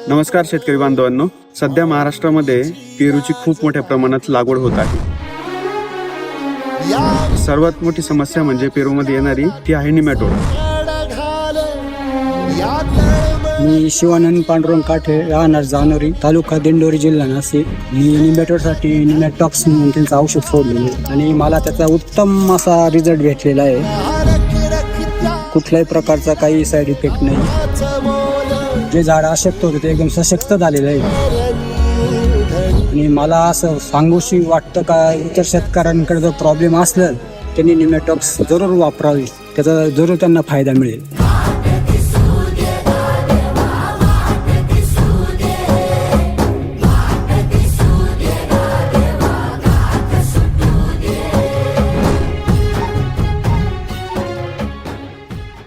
नमस्कार शेतकरी बांधवांनो, सध्या महाराष्ट्रामध्ये पेरूची खूप मोठ्या प्रमाणात लागवड होत आहे. सर्वात मोठी समस्या म्हणजे पेरूमध्ये येणारी ती आहे निमॅटोड. मी शिवानंद पांडुरंग काठे, राहणार जानोरी, तालुका दिंडोरी, जिल्हा नाशिक. मी निमॅटोडसाठी निमॅटॉक्स म्हणून त्यांचं औषध सोडलेलं आणि मला त्याचा उत्तम असा रिझल्ट भेटलेला आहे. कुठल्याही प्रकारचा काही साईड इफेक्ट नाही. जे झाड अशक्त होते ते एकदम सशक्त झालेलं आहे. आणि मला असं सांगूशी वाटतं का इतर शेतकऱ्यांकडे जर प्रॉब्लेम असलं त्यांनी निमॅटॉक्स जरूर वापरावी, त्याचा जरूर त्यांना फायदा मिळेल.